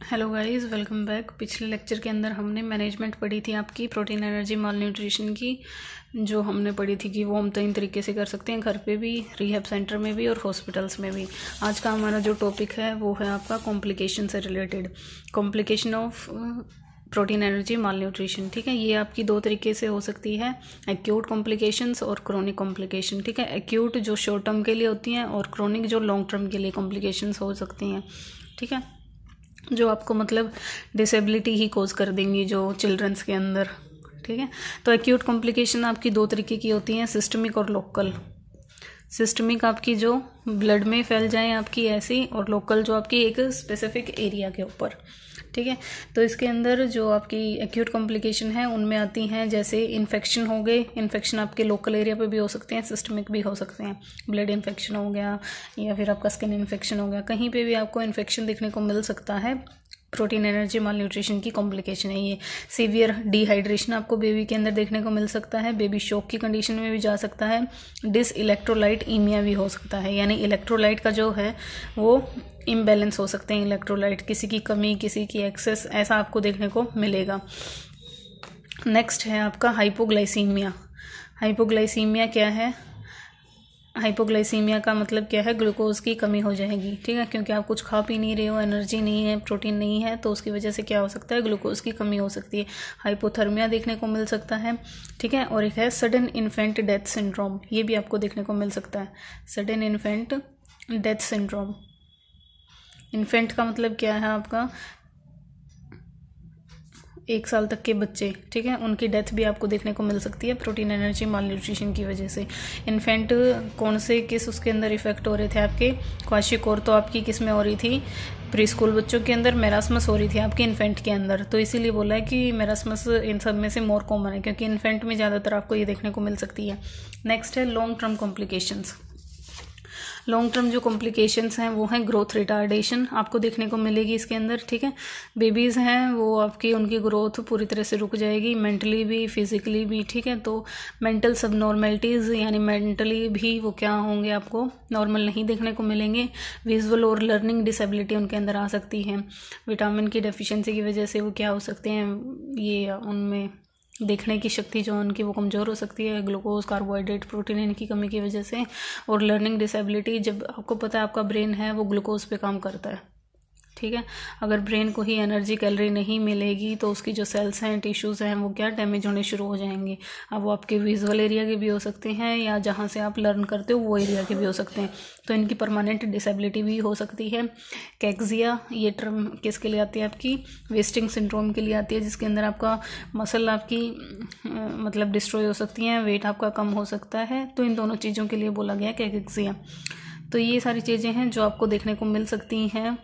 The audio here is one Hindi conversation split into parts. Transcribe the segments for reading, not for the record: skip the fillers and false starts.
Hello guys, welcome back. पिछले लेक्चर के अंदर हमने मैनेजमेंट पढ़ी थी आपकी प्रोटीन एनर्जी माल न्यूट्रिशन की, जो हमने पढ़ी थी कि वो हम 3 तरीके से कर सकते हैं, घर पे भी, रिहैब सेंटर में भी और हॉस्पिटल्स में भी। आज का हमारा जो टॉपिक है वो है आपका कॉम्प्लिकेशन से related, complication of protein energy mall nutrition. ठीक है, ये आपकी 2 तरीके से हो सकती है, एक्यूट कॉम्प्लिकेशंस और क्रोनिक कॉम्प्लिकेशन। ठीक है, एक्यूट जो शॉर्ट टर्म के लिए होती हैं और क्रोनिक जो लॉन्ग टर्म के लिए कॉम्प्लिकेशंस हो सकती हैं। ठीक है, जो आपको मतलब डिसेबिलिटी ही कोज कर देंगी जो चिल्ड्रंस के अंदर। ठीक है, तो एक्यूट कॉम्प्लिकेशन आपकी 2 तरीके की होती हैं, सिस्टमिक और लोकल। सिस्टमिक आपकी जो ब्लड में फैल जाए आपकी ऐसी, और लोकल जो आपकी एक स्पेसिफिक एरिया के ऊपर। ठीक है, तो इसके अंदर जो आपकी एक्यूट कॉम्प्लिकेशन है उनमें आती हैं जैसे इन्फेक्शन हो गए। इन्फेक्शन आपके लोकल एरिया पे भी हो सकते हैं, सिस्टमिक भी हो सकते हैं। ब्लड इन्फेक्शन हो गया या फिर आपका स्किन इन्फेक्शन हो गया, कहीं पे भी आपको इन्फेक्शन देखने को मिल सकता है। प्रोटीन एनर्जी माल न्यूट्रिशन की कॉम्प्लिकेशन है ये। सीवियर डिहाइड्रेशन आपको बेबी के अंदर देखने को मिल सकता है, बेबी शॉक की कंडीशन में भी जा सकता है। डिस इलेक्ट्रोलाइट ईमिया भी हो सकता है, यानी इलेक्ट्रोलाइट का जो है वो इम्बैलेंस हो सकते हैं। इलेक्ट्रोलाइट किसी की कमी, किसी की एक्सेस, ऐसा आपको देखने को मिलेगा। नेक्स्ट है आपका हाइपोग्लाइसीमिया। हाइपोग्लाइसीमिया क्या है? हाइपोग्लाइसीमिया का मतलब क्या है? ग्लूकोज की कमी हो जाएगी। ठीक है, क्योंकि आप कुछ खा पी नहीं रहे हो, एनर्जी नहीं है, प्रोटीन नहीं है, तो उसकी वजह से क्या हो सकता है? ग्लूकोज की कमी हो सकती है। हाइपोथर्मिया देखने को मिल सकता है। ठीक है, और एक है सडन इन्फेंट डेथ सिंड्रोम, ये भी आपको देखने को मिल सकता है, sudden infant death syndrome. Infant का मतलब क्या है आपका? 1 साल तक के बच्चे। ठीक है, उनकी डेथ भी आपको देखने को मिल सकती है प्रोटीन एनर्जी माल न्यूट्रिशन की वजह से। इन्फेंट कौन से किस उसके अंदर इफेक्ट हो रहे थे आपके? क्वाशियोर तो आपकी किस में हो रही थी? प्री स्कूल बच्चों के अंदर मेरास्मस हो रही थी आपके इन्फेंट के अंदर, तो इसीलिए बोला है कि मेरास्मस इन सब में से मोर कॉमन है, क्योंकि इन्फेंट में ज़्यादातर आपको ये देखने को मिल सकती है। नेक्स्ट है long term complications. Long term जो कॉम्प्लिकेशंस हैं वो हैं ग्रोथ रिटार्डेशन, आपको देखने को मिलेगी इसके अंदर। ठीक है, बेबीज़ हैं वो आपकी, उनकी ग्रोथ पूरी तरह से रुक जाएगी, मेंटली भी, फिजिकली भी। ठीक है, तो मेंटल सबनॉर्मेलिटीज़, यानी मेंटली भी वो क्या होंगे, आपको नॉर्मल नहीं देखने को मिलेंगे। विजुअल और लर्निंग डिसेबिलिटी उनके अंदर आ सकती है। विटामिन की डेफिशिएंसी की वजह से वो क्या हो सकते हैं, ये उनमें देखने की शक्ति जो उनकी वो कमज़ोर हो सकती है, ग्लूकोज, कार्बोहाइड्रेट, प्रोटीन इनकी कमी की वजह से। और लर्निंग डिसेबिलिटी, जब आपको पता है आपका ब्रेन है वो ग्लूकोज पे काम करता है। ठीक है, अगर ब्रेन को ही एनर्जी कैलोरी नहीं मिलेगी तो उसकी जो सेल्स हैं, टिश्यूज़ हैं, वो क्या डैमेज होने शुरू हो जाएंगे। अब वो आपके विजुअल एरिया के भी हो सकते हैं या जहाँ से आप लर्न करते हो वो एरिया के भी हो सकते हैं, तो इनकी परमानेंट डिसेबिलिटी भी हो सकती है। कैक्सिया, ये टर्म किसके लिए आती है आपकी? वेस्टिंग सिंड्रोम के लिए आती है, जिसके अंदर आपका मसल आपकी मतलब डिस्ट्रॉय हो सकती हैं, वेट आपका कम हो सकता है, तो इन दोनों चीज़ों के लिए बोला गया कैक्सिया। तो ये सारी चीज़ें हैं जो आपको देखने को मिल सकती हैं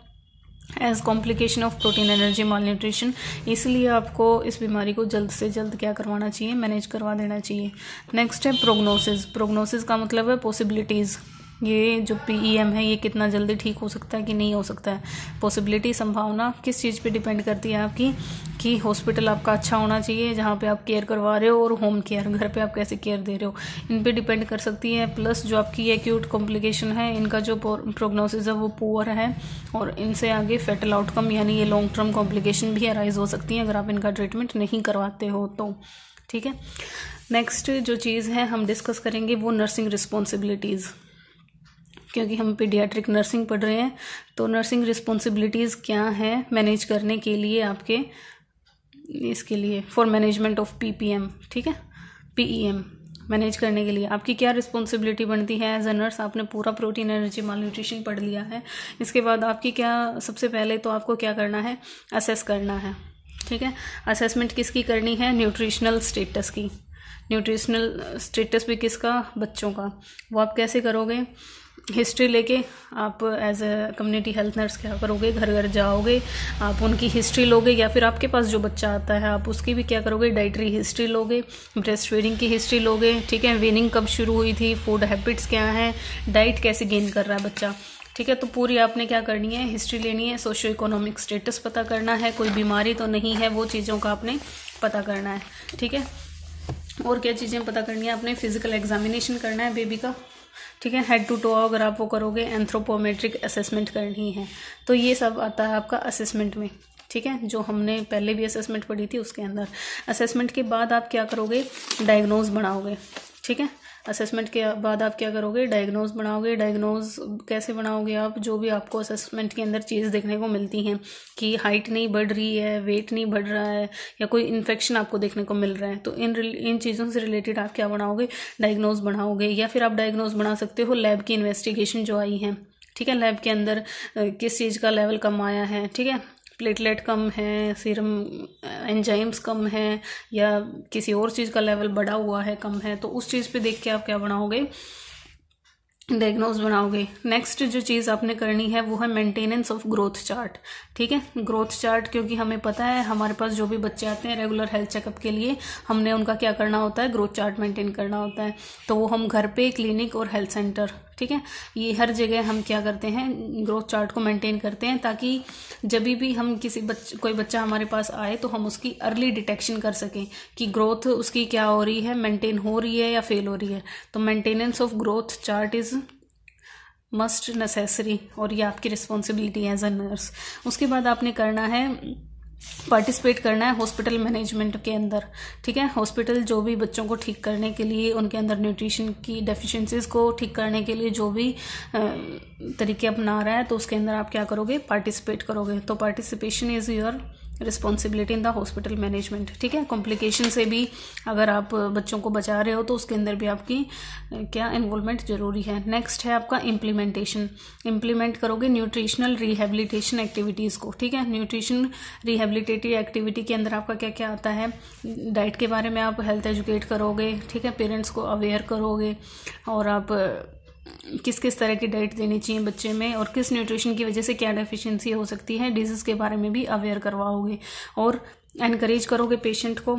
as complication of protein energy malnutrition. इसलिए आपको इस बीमारी को जल्द से जल्द क्या करवाना चाहिए? मैनेज करवा देना चाहिए। नेक्स्ट है प्रोग्नोसिस। प्रोग्नोसिस का मतलब है पॉसिबिलिटीज़, ये जो PEM है ये कितना जल्दी ठीक हो सकता है कि नहीं हो सकता है। पॉसिबिलिटी, संभावना किस चीज़ पे डिपेंड करती है आपकी? कि हॉस्पिटल आपका अच्छा होना चाहिए जहाँ पे आप केयर करवा रहे हो, और होम केयर, घर पे आप कैसे केयर दे रहे हो, इन पे डिपेंड कर सकती है। प्लस जो आपकी एक्यूट कॉम्प्लिकेशन है, इनका जो प्रोग्नोसिस है वो पुअर है, और इनसे आगे फेटल आउटकम यानी ये लॉन्ग टर्म कॉम्प्लिकेशन भी अराइज हो सकती हैं अगर आप इनका ट्रीटमेंट नहीं करवाते हो तो। ठीक है, नेक्स्ट जो चीज़ है हम डिस्कस करेंगे वो नर्सिंग रिस्पॉन्सिबिलिटीज़, क्योंकि हम पीडियाट्रिक नर्सिंग पढ़ रहे हैं, तो नर्सिंग रिस्पॉन्सिबिलिटीज़ क्या हैं मैनेज करने के लिए आपके, इसके लिए फॉर मैनेजमेंट ऑफ PPM। ठीक है, PEM मैनेज करने के लिए आपकी क्या रिस्पॉन्सिबिलिटी बनती है एज अ नर्स? आपने पूरा प्रोटीन एनर्जी माल न्यूट्रिशन पढ़ लिया है, इसके बाद आपकी क्या, सबसे पहले तो आपको क्या करना है? असेस करना है। ठीक है, असेसमेंट किसकी करनी है? न्यूट्रिशनल स्टेटस की। न्यूट्रिशनल स्टेटस भी किसका? बच्चों का। वो आप कैसे करोगे? हिस्ट्री लेके आप as a community health nurse क्या करोगे? घर घर जाओगे, आप उनकी हिस्ट्री लोगे, या फिर आपके पास जो बच्चा आता है आप उसकी भी क्या करोगे? डाइटरी हिस्ट्री लोगे, ब्रेस्ट फीडिंग की हिस्ट्री लोगे। ठीक है, वीनिंग कब शुरू हुई थी, फूड हैबिट्स क्या हैं, डाइट कैसे गेन कर रहा है बच्चा। ठीक है, तो पूरी आपने क्या करनी है? हिस्ट्री लेनी है, सोशियो इकोनॉमिक स्टेटस पता करना है, कोई बीमारी तो नहीं है, वो चीज़ों का आपने पता करना है। ठीक है, और क्या चीज़ें पता करनी है आपने? फिजिकल एग्जामिनेशन करना है बेबी का। ठीक है, हेड टू टो अगर आप वो करोगे, एंथ्रोपोमेट्रिक असेसमेंट करनी है, तो ये सब आता है आपका असेसमेंट में। ठीक है, जो हमने पहले भी असेसमेंट पढ़ी थी उसके अंदर। असेसमेंट के बाद आप क्या करोगे, डायग्नोज बनाओगे। ठीक है, असेसमेंट के बाद आप क्या करोगे, डायग्नोज बनाओगे। डायग्नोज कैसे बनाओगे आप, जो भी आपको असेसमेंट के अंदर चीज़ देखने को मिलती हैं कि हाइट नहीं बढ़ रही है, वेट नहीं बढ़ रहा है, या कोई इन्फेक्शन आपको देखने को मिल रहा है, तो इन चीज़ों से रिलेटेड आप क्या बनाओगे, डायग्नोज बनाओगे। या फिर आप डायग्नोज बना सकते हो लैब की इन्वेस्टिगेशन जो आई है। ठीक है, लैब के अंदर किस चीज़ का लेवल कम आया है, ठीक है, प्लेटलेट कम है, सीरम एंजाइम्स कम है, या किसी और चीज़ का लेवल बढ़ा हुआ है, कम है, तो उस चीज़ पे देख के आप क्या बनाओगे, डायग्नोज बनाओगे। नेक्स्ट जो चीज़ आपने करनी है वो है मेंटेनेंस ऑफ ग्रोथ चार्ट। ठीक है, ग्रोथ चार्ट, क्योंकि हमें पता है हमारे पास जो भी बच्चे आते हैं रेगुलर हेल्थ चेकअप के लिए, हमने उनका क्या करना होता है, ग्रोथ चार्ट मेंटेन करना होता है। तो वो हम घर पे, क्लिनिक और हेल्थ सेंटर, ठीक है, ये हर जगह हम क्या करते हैं, ग्रोथ चार्ट को मेंटेन करते हैं, ताकि जब भी हम कोई बच्चा हमारे पास आए तो हम उसकी अर्ली डिटेक्शन कर सकें कि ग्रोथ उसकी क्या हो रही है, मेंटेन हो रही है या फेल हो रही है। तो maintenance of growth chart is must necessary, और ये आपकी रिस्पॉन्सिबिलिटी है एज अ नर्स। उसके बाद आपने करना है, पार्टिसिपेट करना है हॉस्पिटल मैनेजमेंट के अंदर। ठीक है, हॉस्पिटल जो भी बच्चों को ठीक करने के लिए, उनके अंदर न्यूट्रिशन की डेफिशिएंसीज को ठीक करने के लिए जो भी तरीके अपना रहा है, तो उसके अंदर आप क्या करोगे, पार्टिसिपेट करोगे। तो participation is your responsibility in the hospital management. ठीक है, कॉम्प्लिकेशन से भी अगर आप बच्चों को बचा रहे हो तो उसके अंदर भी आपकी क्या इन्वॉल्वमेंट जरूरी है। नेक्स्ट है आपका इम्प्लीमेंटेशन। इम्प्लीमेंट करोगे न्यूट्रिशनल रिहेबिलिटेशन एक्टिविटीज़ को। ठीक है, न्यूट्रिशन रिहेबिलिटेटिव एक्टिविटी के अंदर आपका क्या क्या आता है, डाइट के बारे में आप हेल्थ एजुकेट करोगे। ठीक है, पेरेंट्स को अवेयर करोगे, और आप किस किस तरह की डाइट देनी चाहिए बच्चे में, और किस न्यूट्रिशन की वजह से क्या डेफिशिएंसी हो सकती है, डिजीज़ के बारे में भी अवेयर करवाओगे, और एनकरेज करोगे पेशेंट को।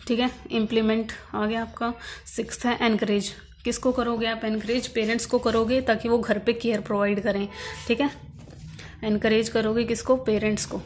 ठीक है, इम्प्लीमेंट आ गया आपका। 6th है एनकरेज। किसको करोगे आप एनकरेज, पेरेंट्स को करोगे, ताकि वो घर पे केयर प्रोवाइड करें। ठीक है, एनकरेज करोगे किसको, पेरेंट्स को,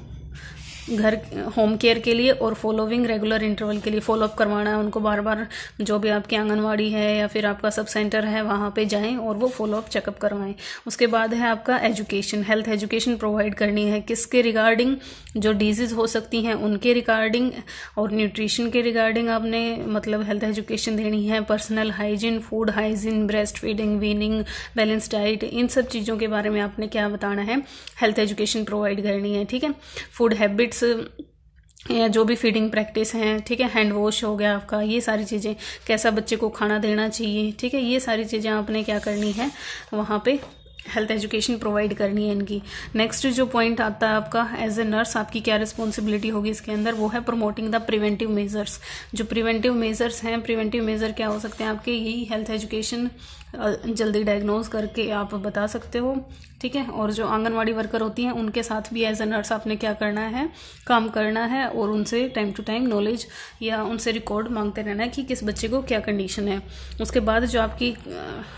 घर होम केयर के लिए, और फॉलोइंग रेगुलर इंटरवल के लिए फॉलोअप करवाना है उनको बार बार। जो भी आपकी आंगनवाड़ी है या फिर आपका सब सेंटर है वहाँ पे जाएं और वो फॉलोअप चेकअप करवाएं। उसके बाद है आपका एजुकेशन, हेल्थ एजुकेशन प्रोवाइड करनी है किसके रिगार्डिंग, जो डिजीज़ हो सकती हैं उनके रिगार्डिंग, और न्यूट्रिशन के रिगार्डिंग आपने मतलब हेल्थ एजुकेशन देनी है। Personal hygiene, food hygiene, breast feeding, weaning, balance diet, इन सब चीज़ों के बारे में आपने क्या बताना है, हेल्थ एजुकेशन प्रोवाइड करनी है। ठीक है, फूड हैबिट्स या जो भी फीडिंग प्रैक्टिस हैं, ठीक है, हैंड वॉश हो गया आपका, ये सारी चीज़ें, कैसा बच्चे को खाना देना चाहिए। ठीक है, ये सारी चीज़ें आपने क्या करनी है, वहाँ पे हेल्थ एजुकेशन प्रोवाइड करनी है इनकी। नेक्स्ट जो पॉइंट आता है आपका, एज ए नर्स आपकी क्या रिस्पॉन्सिबिलिटी होगी इसके अंदर, वो है प्रमोटिंग द प्रिवेंटिव मेजर्स। जो प्रिवेंटिव मेजर्स हैं, प्रिवेंटिव मेजर क्या हो सकते हैं आपके, यही हेल्थ एजुकेशन जल्दी डायग्नोज करके आप बता सकते हो। ठीक है, और जो आंगनवाड़ी वर्कर होती हैं उनके साथ भी एज ए नर्स आपने क्या करना है, काम करना है, और उनसे टाइम टू टाइम नॉलेज या उनसे रिकॉर्ड मांगते रहना है कि किस बच्चे को क्या कंडीशन है। उसके बाद जो आपकी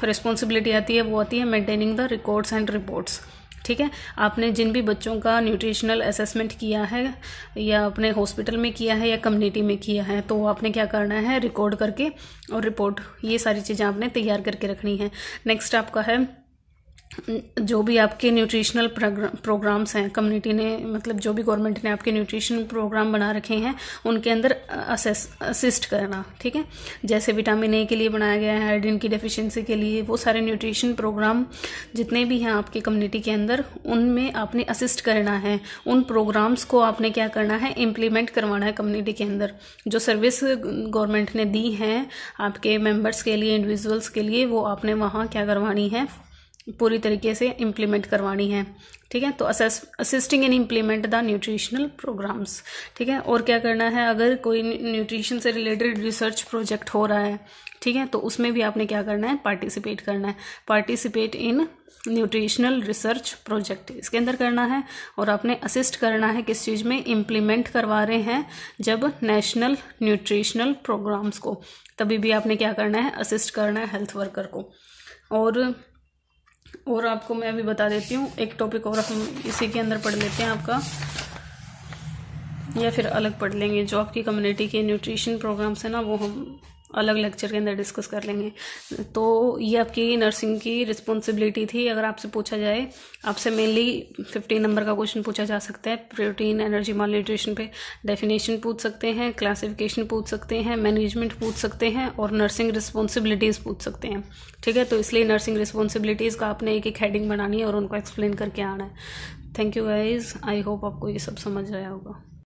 रिस्पॉन्सिबिलिटी आती है वो आती है maintaining the records and reports. ठीक है, आपने जिन भी बच्चों का न्यूट्रिशनल असेसमेंट किया है, या अपने हॉस्पिटल में किया है या कम्युनिटी में किया है, तो आपने क्या करना है, रिकॉर्ड करके और रिपोर्ट, ये सारी चीज़ें आपने तैयार करके रखनी है। नेक्स्ट आपका है जो भी आपके न्यूट्रिशनल प्रोग्राम्स हैं, कम्युनिटी ने मतलब जो भी गवर्नमेंट ने आपके न्यूट्रिशन प्रोग्राम बना रखे हैं उनके अंदर असिस्ट करना। ठीक है, जैसे विटामिन ए के लिए बनाया गया है, आयोडीन की डेफिशिएंसी के लिए, वो सारे न्यूट्रिशन प्रोग्राम जितने भी हैं आपकी कम्युनिटी के अंदर, उनमें आपने असिस्ट करना है। उन प्रोग्राम्स को आपने क्या करना है, इम्प्लीमेंट करवाना है कम्युनिटी के अंदर। जो सर्विस गवर्नमेंट ने दी हैं आपके मेंबर्स के लिए, इंडिविजुअल्स के लिए, वो आपने वहाँ क्या करवानी है, पूरी तरीके से इम्प्लीमेंट करवानी है। ठीक है, तो assisting in implement the nutritional programmes. ठीक है, और क्या करना है, अगर कोई न्यूट्रिशन से रिलेटेड रिसर्च प्रोजेक्ट हो रहा है, ठीक है, तो उसमें भी आपने क्या करना है, पार्टिसिपेट करना है। Participate in nutritional research project इसके अंदर करना है, और आपने असिस्ट करना है किस चीज़ में, इम्प्लीमेंट करवा रहे हैं जब नेशनल न्यूट्रिशनल प्रोग्राम्स को, तभी भी आपने क्या करना है, असिस्ट करना है हेल्थ वर्कर को। और आपको मैं अभी बता देती हूँ एक टॉपिक और हम इसी के अंदर पढ़ लेते हैं आपका, या फिर अलग पढ़ लेंगे। जो आपकी कम्युनिटी के न्यूट्रिशन प्रोग्राम्स है ना, वो हम अलग लेक्चर के अंदर डिस्कस कर लेंगे। तो ये आपकी नर्सिंग की रिस्पॉन्सिबिलिटी थी। अगर आपसे पूछा जाए, आपसे मेनली 15 नंबर का क्वेश्चन पूछा जा सकता है प्रोटीन एनर्जी माल न्यूट्रिशन पे। डेफिनेशन पूछ सकते हैं, क्लासिफिकेशन पूछ सकते हैं, मैनेजमेंट पूछ सकते हैं और नर्सिंग रिस्पॉन्सिबिलिटीज़ पूछ सकते हैं। ठीक है, तो इसलिए नर्सिंग रिस्पॉन्सिबिलिटीज़ का आपने एक एक हेडिंग बनानी है और उनको एक्सप्लेन करके आना है। Thank you guys, I hope आपको ये सब समझ आया होगा।